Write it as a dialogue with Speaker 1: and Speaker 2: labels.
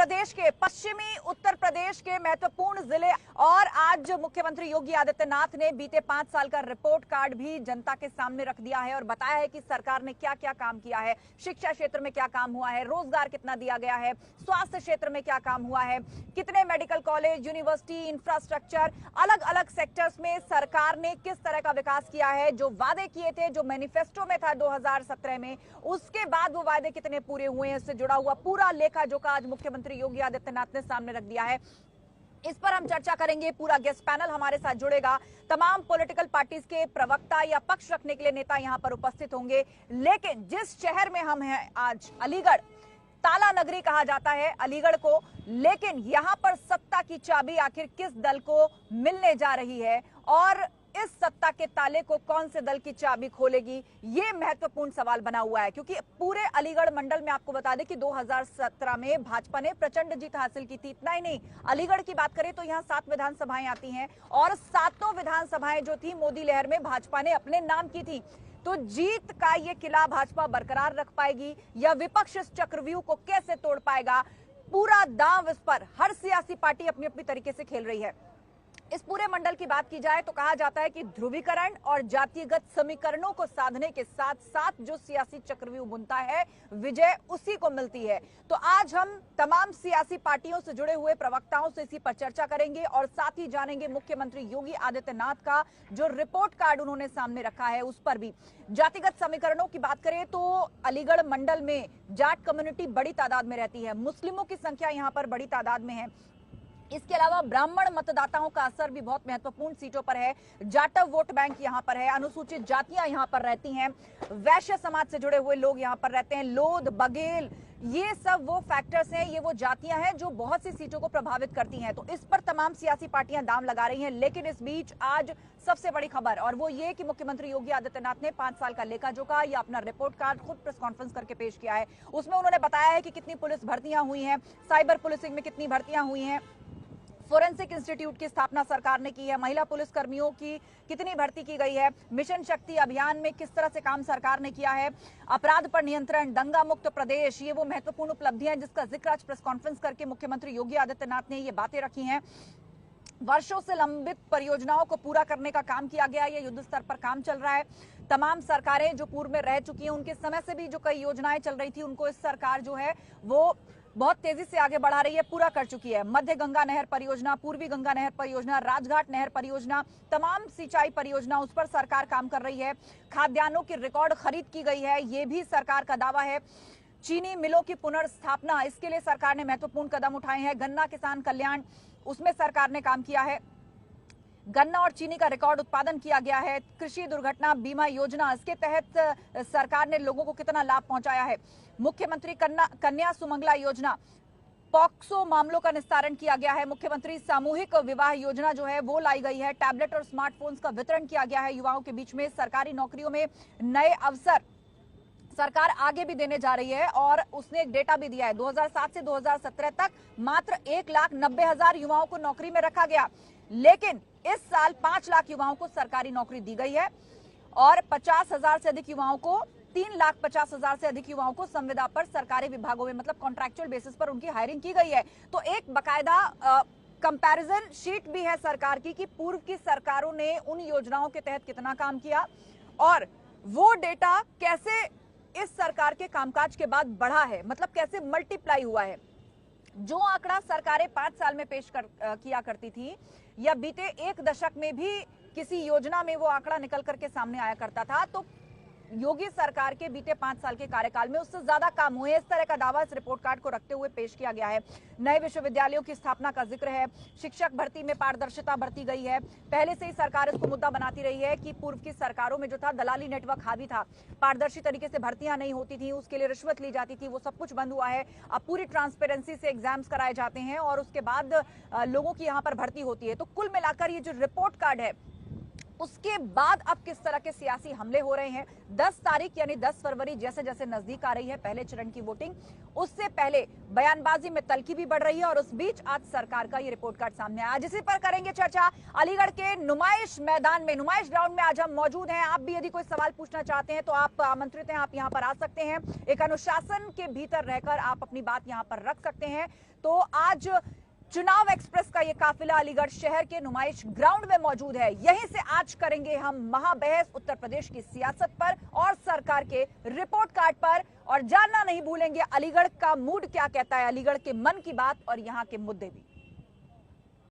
Speaker 1: प्रदेश के पश्चिमी उत्तर प्रदेश के महत्वपूर्ण जिले और आज मुख्यमंत्री योगी आदित्यनाथ ने बीते 5 साल का रिपोर्ट कार्ड भी जनता के सामने रख दिया है और बताया है कि सरकार ने क्या क्या काम किया है। शिक्षा क्षेत्र में क्या काम हुआ है, रोजगार कितना दिया गया है, स्वास्थ्य क्षेत्र में क्या काम हुआ है, कितने मेडिकल कॉलेज, यूनिवर्सिटी, इंफ्रास्ट्रक्चर, अलग अलग सेक्टर्स में सरकार ने किस तरह का विकास किया है। जो वादे किए थे, जो मैनिफेस्टो में था 2017 में, उसके बाद वो वादे कितने पूरे हुए हैं, इससे जुड़ा हुआ पूरा लेखा जोखा आज मुख्यमंत्री योगी आदित्यनाथ ने सामने रख दिया है। इस पर हम चर्चा करेंगे। पूरा गेस्ट पैनल हमारे साथ जुड़ेगा। तमाम पॉलिटिकल पार्टीज के प्रवक्ता या पक्ष रखने के लिए नेता यहां पर उपस्थित होंगे। लेकिन जिस शहर में हम हैं आज, अलीगढ़, ताला नगरी कहा जाता है अलीगढ़ को, लेकिन यहां पर सत्ता की चाबी आखिर किस दल को मिलने जा रही है और इस सत्ता के ताले को कौन से दल की चाबी खोलेगी, ये महत्वपूर्ण सवाल बना हुआ है। क्योंकि पूरे अलीगढ़ मंडल में आपको बता दें कि 2017 में भाजपा ने प्रचंड जीत हासिल की थी। इतना ही नहीं, अलीगढ़ की बात करें तो यहाँ 7 विधानसभाएं आती हैं और 7 विधानसभाएं जो थी मोदी लहर में भाजपा ने अपने नाम की थी। तो जीत का ये किला भाजपा बरकरार रख पाएगी या विपक्ष इस चक्रव्यूह को कैसे तोड़ पाएगा, पूरा दांव इस पर हर सियासी पार्टी अपनी अपनी तरीके से खेल रही है। इस पूरे मंडल की बात की जाए तो कहा जाता है कि ध्रुवीकरण और जातिगत समीकरणों को साधने के साथ साथ जो सियासी चक्रव्यूह बुनता है, विजय उसी को मिलती है। तो आज हम तमाम सियासी पार्टियों से जुड़े हुए प्रवक्ताओं से इसी पर चर्चा करेंगे और साथ ही जानेंगे मुख्यमंत्री योगी आदित्यनाथ का जो रिपोर्ट कार्ड उन्होंने सामने रखा है उस पर भी। जातिगत समीकरणों की बात करें तो अलीगढ़ मंडल में जाट कम्युनिटी बड़ी तादाद में रहती है, मुस्लिमों की संख्या यहां पर बड़ी तादाद में है। इसके अलावा ब्राह्मण मतदाताओं का असर भी बहुत महत्वपूर्ण सीटों पर है। जाटव वोट बैंक यहां पर है, अनुसूचित जातियां यहां पर रहती हैं, वैश्य समाज से जुड़े हुए लोग यहां पर रहते हैं, लोध, बघेल, ये सब वो फैक्टर्स हैं, ये वो जातियां हैं जो बहुत सी सीटों को प्रभावित करती हैं। तो इस पर तमाम सियासी पार्टियां दांव लगा रही हैं। लेकिन इस बीच आज सबसे बड़ी खबर और वो ये कि मुख्यमंत्री योगी आदित्यनाथ ने 5 साल का लेखा जोखा या अपना रिपोर्ट कार्ड खुद प्रेस कॉन्फ्रेंस करके पेश किया है। उसमें उन्होंने बताया है कि कितनी पुलिस भर्तियां हुई हैं, साइबर पुलिसिंग में कितनी भर्तियां हुई हैं, फोरेंसिक इंस्टीट्यूट की स्थापना सरकार ने की है, महिला पुलिस कर्मियों की कितनी भर्ती की गई है, मिशन शक्ति अभियान में किस तरह से काम सरकार ने किया है, अपराध पर नियंत्रण, दंगा मुक्त प्रदेश, ये वो महत्वपूर्ण उपलब्धियां जिसका जिक्र आज प्रेस कॉन्फ्रेंस करके मुख्यमंत्री योगी आदित्यनाथ ने ये बातें रखी हैं। वर्षों से लंबित परियोजनाओं को पूरा करने का काम किया गया, ये युद्ध स्तर पर काम चल रहा है। तमाम सरकारें जो पूर्व में रह चुकी हैं उनके समय से भी जो कई योजनाएं चल रही थी उनको इस सरकार जो है वो बहुत तेजी से आगे बढ़ा रही है, पूरा कर चुकी है। मध्य गंगा नहर परियोजना, पूर्वी गंगा नहर परियोजना, राजघाट नहर परियोजना, तमाम सिंचाई परियोजना, उस पर सरकार काम कर रही है। खाद्यान्नों की रिकॉर्ड खरीद की गई है, ये भी सरकार का दावा है। चीनी मिलों की पुनर्स्थापना, इसके लिए सरकार ने महत्वपूर्ण कदम उठाए हैं। गन्ना किसान कल्याण, उसमें सरकार ने काम किया है। गन्ना और चीनी का रिकॉर्ड उत्पादन किया गया है। कृषि दुर्घटना बीमा योजना, इसके तहत सरकार ने लोगों को कितना लाभ पहुंचाया है। मुख्यमंत्री कन्या सुमंगला योजना, पॉक्सो मामलों का निस्तारण किया गया है। मुख्यमंत्री सामूहिक विवाह योजना जो है वो लाई गई है। टैबलेट और स्मार्टफोन्स का वितरण किया गया है युवाओं के बीच में। सरकारी नौकरियों में नए अवसर सरकार आगे भी देने जा रही है और उसने एक डेटा भी दिया है। 2007 से 2017 तक मात्र 1,90,000 युवाओं को नौकरी में रखा गया, लेकिन इस साल 5 लाख युवाओं को सरकारी नौकरी दी गई है और 50,000 से अधिक युवाओं को 3,50,000 से अधिक युवाओं को संविदा पर सरकारी विभागों में मतलब कॉन्ट्रैक्चुअल बेसिस पर उनकी हायरिंग की गई है। तो एक बकायदा कंपैरिजन शीट भी है सरकार की कि पूर्व की सरकारों ने उन योजनाओं के तहत कितना काम किया और वो डेटा कैसे इस सरकार के कामकाज के बाद बढ़ा है, मतलब कैसे मल्टीप्लाई हुआ है। जो आंकड़ा सरकारें 5 साल में पेश किया करती थी या बीते 1 दशक में भी किसी योजना में वो आंकड़ा निकल करके सामने आया करता था, तो योगी सरकार के बीते 5 साल के कार्यकाल में उससे ज्यादा काम हुए। इस तरह का दावा इस रिपोर्ट कार्ड को रखते हुए पेश किया गया है। नए विश्वविद्यालयों की स्थापना का जिक्र है। शिक्षक भर्ती में पारदर्शिता बरती गई है। पहले से ही सरकार इसको मुद्दा बनाती रही है कि पूर्व की सरकारों में जो था दलाली नेटवर्क हावी था, पारदर्शी तरीके से भर्तियां नहीं होती थी, उसके लिए रिश्वत ली जाती थी, वो सब कुछ बंद हुआ है। अब पूरी ट्रांसपेरेंसी से एग्जाम्स कराए जाते हैं और उसके बाद लोगों की यहाँ पर भर्ती होती है। तो कुल मिलाकर ये जो रिपोर्ट कार्ड है उसके बाद अब किस तरह के सियासी हमले हो रहे हैं। 10 तारीख यानी 10 फरवरी जैसे जैसे नजदीक आ रही है पहले चरण की वोटिंग, उससे पहले बयानबाजी में तल्खी भी बढ़ रही है और उस बीच आज सरकार का ये रिपोर्ट कार्ड सामने आया। आज इसी पर करेंगे चर्चा। अलीगढ़ के नुमाइश मैदान में, नुमाइश ग्राउंड में आज हम मौजूद हैं। आप भी यदि कोई सवाल पूछना चाहते हैं तो आप आमंत्रित हैं, आप यहां पर आ सकते हैं। एक अनुशासन के भीतर रहकर आप अपनी बात यहां पर रख सकते हैं। तो आज चुनाव एक्सप्रेस का ये काफिला अलीगढ़ शहर के नुमाइश ग्राउंड में मौजूद है। यहीं से आज करेंगे हम महाबहस उत्तर प्रदेश की सियासत पर और सरकार के रिपोर्ट कार्ड पर, और जानना नहीं भूलेंगे अलीगढ़ का मूड क्या कहता है, अलीगढ़ के मन की बात और यहां के मुद्दे भी।